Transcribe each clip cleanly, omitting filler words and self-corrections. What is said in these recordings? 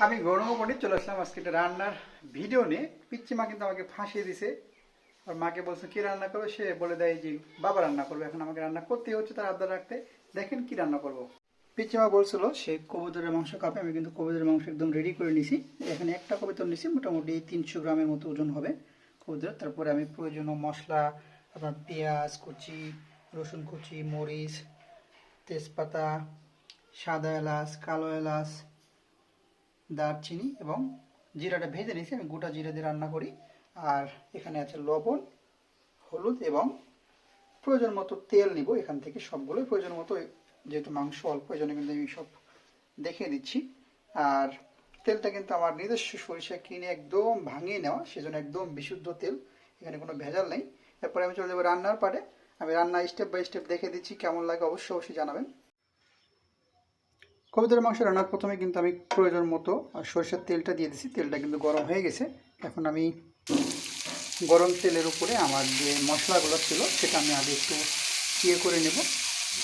আমি গৌরব পণ্ডিত চলে আসলাম আজকে একটা রান্নার ভিডিও নিয়ে। পিচ্চি মা কিন্তু আমাকে ফাঁসিয়ে দিছে। আর মাকে বলছে কি রান্না করবে, সে বলে দেয় যে বাবা রান্না করবে। এখন আমাকে রান্না করতেই হচ্ছে তার আবদার রাখতে। দেখেন কি রান্না করব। পিচ্চি মা বলছিল সে কবুতরের মাংস খাবে, আমি কিন্তু কবুতরের মাংস একদম রেডি করে নিছি। এখানে একটা কবুতর নিছি, মোটামুটি 300 গ্রামের মতো ওজন হবে কবুতর। তারপরে আমি প্রয়োজনীয় মশলা, আপনার পেঁয়াজ কুচি, রসুন কুচি, মরিচ, তেজপাতা, সাদা এলাচ, কালো এলাচ, দারচিনি এবং জিরাটা ভেজে নিয়েছি। আমি গোটা জিরা দিয়ে রান্না করি। আর এখানে আছে লবণ, হলুদ এবং প্রয়োজন মতো তেল নিব এখান থেকে সবগুলোই প্রয়োজন মতো, যেহেতু মাংস অল্প এই জন্য কিন্তু আমি সব দেখিয়ে দিচ্ছি। আর তেলটা কিন্তু আমার নিজস্ব সরিষা কিনে একদম ভাঙিয়ে নেওয়া, সেজন্য একদম বিশুদ্ধ তেল, এখানে কোনো ভেজাল নেই। এরপরে আমি চলে যাবো রান্নার পারে। আমি রান্না স্টেপ বাই স্টেপ দেখে দিচ্ছি, কেমন লাগে অবশ্যই অবশ্যই জানাবেন। কবুতরের মাংস রান্নার প্রথমে কিন্তু আমি প্রয়োজন মতো সরষের তেলটা দিয়ে দিচ্ছি। তেলটা কিন্তু গরম হয়ে গেছে। এখন আমি গরম তেলের উপরে আমার যে মশলাগুলো ছিল সেটা আমি আগে একটু করে নেব।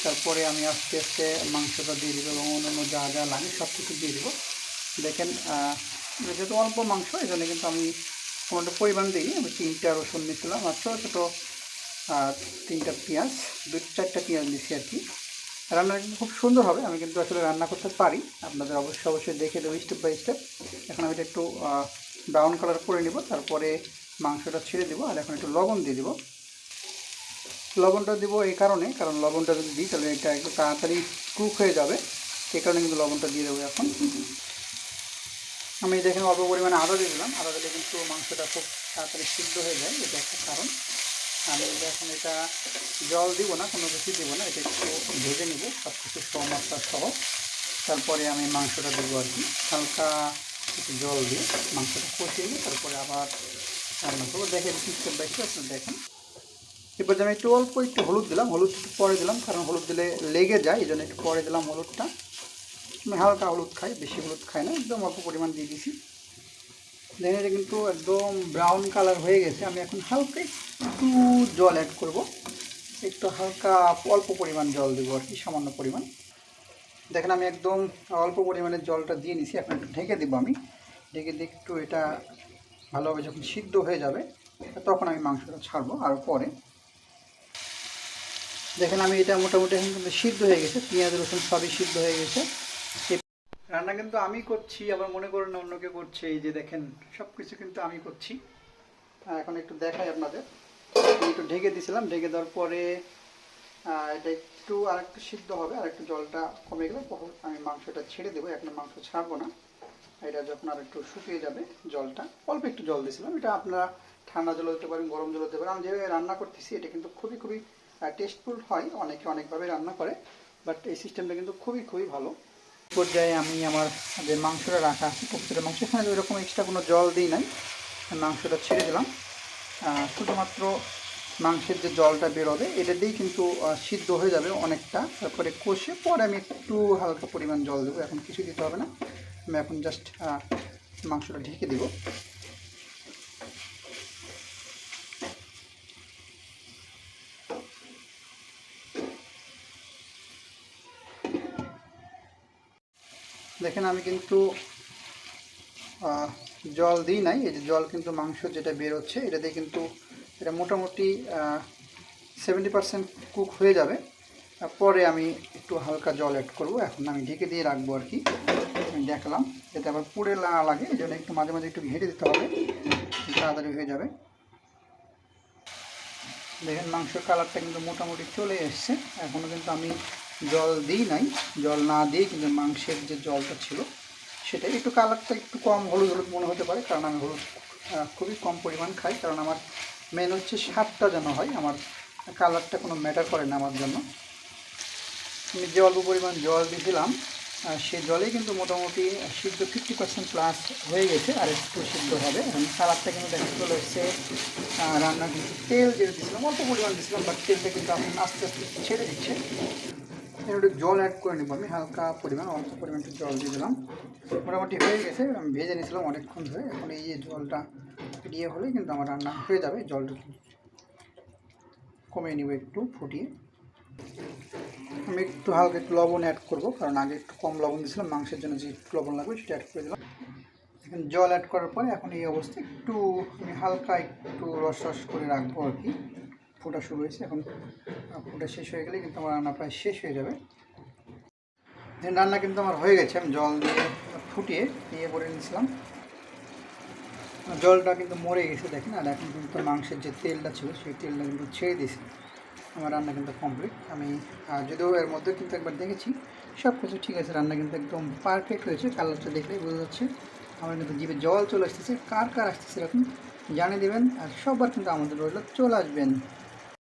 তারপরে আমি আস্তে আস্তে মাংসটা দিয়ে দেবো এবং অন্যান্য যা যা লাগে সব কিছু দিয়ে দেবো। দেখেন যেহেতু অল্প মাংস এই জন্য কিন্তু আমি কোনোটা পরিমাণ দিইনি। আমি 3টা রসুন নিয়েছিলাম আর ছোটো ছোটো 3টা পেঁয়াজ, 2-4টা পেঁয়াজ দিচ্ছি আর কি। রান্নাটা কিন্তু খুব সুন্দর হবে। আমি কিন্তু আসলে রান্না করতে পারি, আপনাদের অবশ্যই অবশ্যই দেখে দেবো স্টেপ বাই স্টেপ। এখন আমি এটা একটু ব্রাউন কালার করে নিব, তারপরে মাংসটা ছেড়ে দেবো। আর এখন একটু লবণ দিয়ে দেবো। লবণটা দেবো এই কারণে, কারণ লবণটা যদি দিই তাহলে এটা একটু তাড়াতাড়ি কুক হয়ে যাবে, এই কারণে কিন্তু লবণটা দিয়ে দেবো। এখন আমি দেখেন অল্প পরিমাণে আদা দিয়ে দিলাম। আদা দিলে কিন্তু মাংসটা খুব তাড়াতাড়ি সিদ্ধ হয়ে যায়, এটা একটা কারণ। আমি এখন এটা জল দিব না, কোনো কিছু দেবো না, এটা একটু ভেজে নিব সব কিছু মশলা সহ। তারপরে আমি মাংসটা দেবো আর কি, হালকা একটু জল দিয়ে মাংসটা কষিয়ে নিই, তারপরে আবার রান্না করবো। দেখেন স্টেপ বাই স্টেপ আপনারা দেখেন। এরপর আমি একটু অল্প একটু হলুদ দিলাম, হলুদ একটু পরে দিলাম, কারণ হলুদ দিলে লেগে যায়, এই জন্য একটু পরে দিলাম হলুদটা। আমি হালকা হলুদ খাই, বেশি হলুদ খাই না, একদম অল্প পরিমাণ দিয়ে দিছি। দেখেন এটা কিন্তু একদম ব্রাউন কালার হয়ে গেছে। আমি এখন হালকা একটু জল অ্যাড করব, একটু হালকা অল্প পরিমাণ জল দেবো আর কি, সামান্য পরিমাণ। দেখেন আমি একদম অল্প পরিমাণে জলটা দিয়ে নিছি। এখন একটু ঢেকে দেবো আমি, ঢেকে দিয়ে একটু এটা ভালোভাবে যখন সিদ্ধ হয়ে যাবে তখন আমি মাংসটা ছাড়বো। আর পরে দেখেন আমি এটা মোটামুটি এখন কিন্তু সিদ্ধ হয়ে গেছে, পেঁয়াজ রসুন সবই সিদ্ধ হয়ে গেছে। রান্না কিন্তু আমি করছি, আবার মনে করেন না অন্য কেউ করছে। এই যে দেখেন সব কিছু কিন্তু আমি করছি। এখন একটু দেখাই আপনাদের। আমি একটু ঢেকে দিয়েছিলাম, ঢেকে দেওয়ার পরে এটা একটু আর একটু সিদ্ধ হবে, আর একটু জলটা কমে গেলে তখন আমি মাংসটা ছেড়ে দেবো। এখন মাংস ছাড়বো না, এটা যখন আর একটু শুকিয়ে যাবে জলটা, অল্প একটু জল দিয়েছিলাম। এটা আপনারা ঠান্ডা জল হতে পারেন, গরম জল হতে পারেন। আমি যেভাবে রান্না করতেছি এটা কিন্তু খুবই খুবই টেস্টফুল হয়, অনেকে অনেকভাবে রান্না করে, বাট এই সিস্টেমটা কিন্তু খুবই খুবই ভালো। পর্যায়ে আমি আমার যে মাংসটা রাখা আছে কবুতরের মাংস, এখানে ওইরকম এক্সট্রা কোনো জল দিই নাই, মাংসটা ছেড়ে দিলাম। শুধুমাত্র মাংসের যে জলটা বেরোবে এটা দিয়েই কিন্তু সিদ্ধ হয়ে যাবে অনেকটা। তারপরে কষে পরে আমি একটু হালকা পরিমাণ জল দেবো, এখন কিছু দিতে হবে না। আমি এখন জাস্ট মাংসটা ঢেকে দেবো। দেখেন আমি কিন্তু জল দিই নাই, এই যে জল কিন্তু মাংস যেটা বেরোচ্ছে এটা দিয়ে কিন্তু এটা মোটামুটি 70% কুক হয়ে যাবে। পরে আমি একটু হালকা জল অ্যাড করব। এখন আমি ঢেকে দিয়ে রাখবো আর কি। আমি দেখলাম যাতে আবার পুড়ে না লাগে, এই জন্য একটু মাঝে মাঝে একটু ঘেঁটে দিতে হবে, তাড়াতাড়ি হয়ে যাবে। দেখেন মাংসের কালারটা কিন্তু মোটামুটি চলে এসছে। এখনও কিন্তু আমি জল দিই নাই, জল না দিয়ে কিন্তু মাংসের যে জলটা ছিল সেটা একটু কালারটা একটু কম হলুদ হলুদ মনে হতে পারে, কারণ আমি হলুদ খুবই কম পরিমাণ খাই। কারণ আমার মেন হচ্ছে স্বাদটা যেন হয়, আমার কালারটা কোনো ম্যাটার করে না আমার জন্য। আমি যে অল্প পরিমাণ জল দিয়েছিলাম সেই জলেই কিন্তু মোটামুটি সিদ্ধ 50% প্লাস হয়ে গেছে, আর একটু সিদ্ধ হবে। এবং কালারটা কিন্তু দেখতে চলে এসছে। রান্না কিন্তু তেল যেটা দিয়েছিলাম অল্প পরিমাণ দিয়েছিলাম, বাট তেলটা কিন্তু এখন আস্তে আস্তে ছেড়ে দিচ্ছে। একটু জল অ্যাড করে নেবো আমি, হালকা পরিমাণ অল্প পরিমাণ একটু জল দিয়ে দিলাম। মোটামুটি হয়ে গেছে, আমি ভেজে নিয়েছিলাম অনেকক্ষণ ধরে। এখন এই যে জলটা দিয়ে হলেই কিন্তু আমার রান্না হয়ে যাবে। জলটা কমিয়ে নেবো একটু ফুটিয়ে। আমি একটু হালকা একটু লবণ অ্যাড করবো, কারণ আগে একটু কম লবণ দিয়েছিলাম, মাংসের জন্য যে একটু লবণ লাগবে সেটা অ্যাড করে দিলাম। এখন জল অ্যাড করার পরে এখন এই অবস্থা একটু আমি হালকা একটু রস রস করে রাখবো আর কি। ফোটা শুরু হয়েছে, এখন ফোটা শেষ হয়ে গেলে কিন্তু আমার রান্না প্রায় শেষ হয়ে যাবে। রান্না কিন্তু আমার হয়ে গেছে, আমি জল দিয়ে ফুটিয়ে নিয়ে পরে নিয়েছিলাম। জলটা কিন্তু মরে গেছে দেখেন, আর এখন কিন্তু মাংসের যে তেলটা ছিল সেই তেলটা কিন্তু ছেড়ে দিয়েছি। আমার রান্না কিন্তু কমপ্লিট। আমি যদিও এর মধ্যে কিন্তু একবার দেখেছি, সব কিছু ঠিক আছে, রান্না কিন্তু একদম পারফেক্ট হয়েছে। কালারটা দেখলেই বোঝা যাচ্ছে। আমার কিন্তু জিভে জল চলে আসতেছে। কার কার আসতেছে এরকম জানিয়ে দেবেন, আর সবার কিন্তু আমাদের রইল চলে আসবেন।